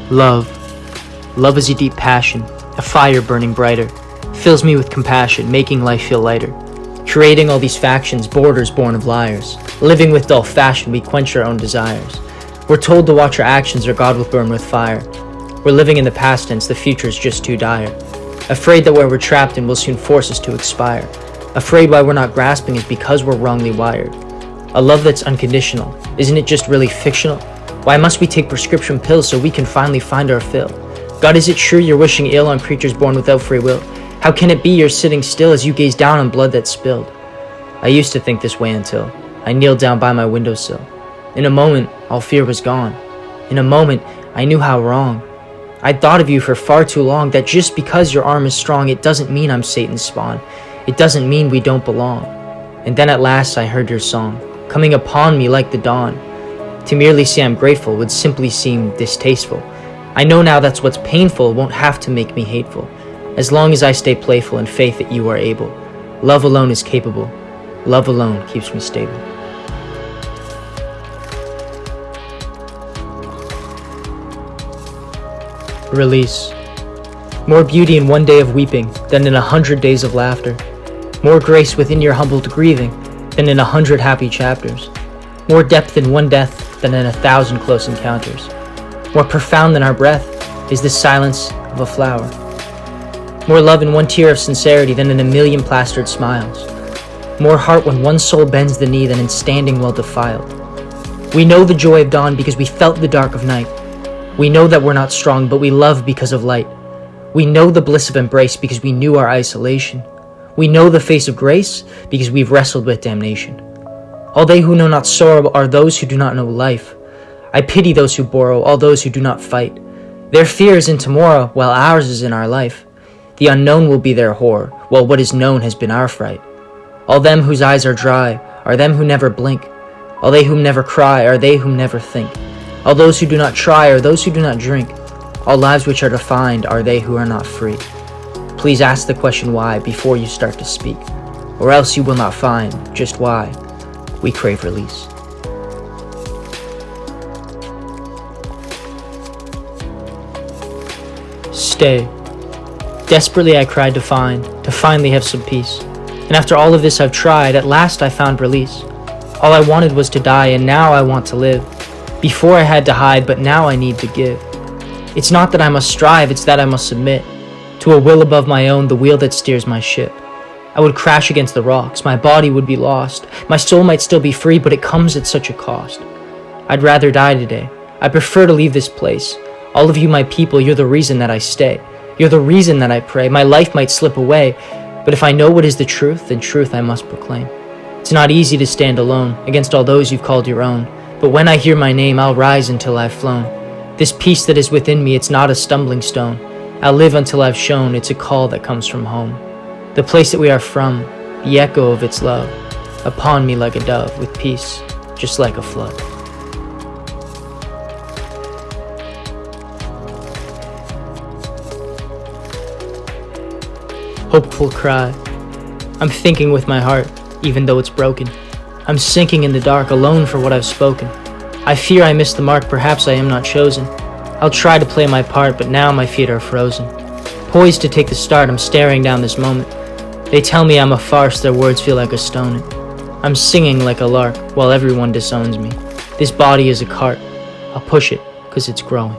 Love. Love is a deep passion, a fire burning brighter. Fills me with compassion, making life feel lighter. Creating all these factions, borders born of liars. Living with dull fashion, we quench our own desires. We're told to watch our actions or God will burn with fire. We're living in the past tense, the future is just too dire. Afraid that where we're trapped in will soon force us to expire. Afraid why we're not grasping is because we're wrongly wired. A love that's unconditional, isn't it just really fictional? Why must we take prescription pills so we can finally find our fill? God, is it true you're wishing ill on creatures born without free will? How can it be you're sitting still as you gaze down on blood that's spilled? I used to think this way until I kneeled down by my windowsill. In a moment, all fear was gone. In a moment, I knew how wrong. I'd thought of you for far too long, that just because your arm is strong, it doesn't mean I'm Satan's spawn. It doesn't mean we don't belong. And then at last I heard your song, coming upon me like the dawn. To merely say I'm grateful would simply seem distasteful. I know now that's what's painful won't have to make me hateful. As long as I stay playful in faith that you are able. Love alone is capable. Love alone keeps me stable. Release. More beauty in one day of weeping than in 100 days of laughter. More grace within your humbled grieving than in 100 happy chapters. More depth in one death than in 1,000 close encounters. More profound than our breath is the silence of a flower. More love in one tear of sincerity than in 1,000,000 plastered smiles. More heart when one soul bends the knee than in standing well defiled. We know the joy of dawn because we felt the dark of night. We know that we're not strong, but we love because of light. We know the bliss of embrace because we knew our isolation. We know the face of grace because we've wrestled with damnation. All they who know not sorrow are those who do not know life. I pity those who borrow, all those who do not fight. Their fear is in tomorrow, while ours is in our life. The unknown will be their horror, while what is known has been our fright. All them whose eyes are dry are them who never blink. All they whom never cry are they whom never think. All those who do not try are those who do not drink. All lives which are defined are they who are not free. Please ask the question why before you start to speak, or else you will not find just why we crave release. Stay. Desperately I cried to finally have some peace. And after all of this I've tried, at last I found release. All I wanted was to die, and now I want to live. Before I had to hide, but now I need to give. It's not that I must strive, it's that I must submit to a will above my own, the wheel that steers my ship. I would crash against the rocks, my body would be lost. My soul might still be free, but it comes at such a cost. I'd rather die today. I prefer to leave this place. All of you, my people, you're the reason that I stay. You're the reason that I pray. My life might slip away, but if I know what is the truth, then truth I must proclaim. It's not easy to stand alone against all those you've called your own, but when I hear my name, I'll rise until I've flown. This peace that is within me, it's not a stumbling stone. I'll live until I've shown it's a call that comes from home. The place that we are from, the echo of its love, upon me like a dove, with peace, just like a flood. Hopeful cry. I'm thinking with my heart, even though it's broken. I'm sinking in the dark, alone for what I've spoken. I fear I missed the mark, perhaps I am not chosen. I'll try to play my part, but now my feet are frozen. Poised to take the start, I'm staring down this moment. They tell me I'm a farce, their words feel like a stoning. I'm singing like a lark, while everyone disowns me. This body is a cart. I'll push it, 'cause it's growing.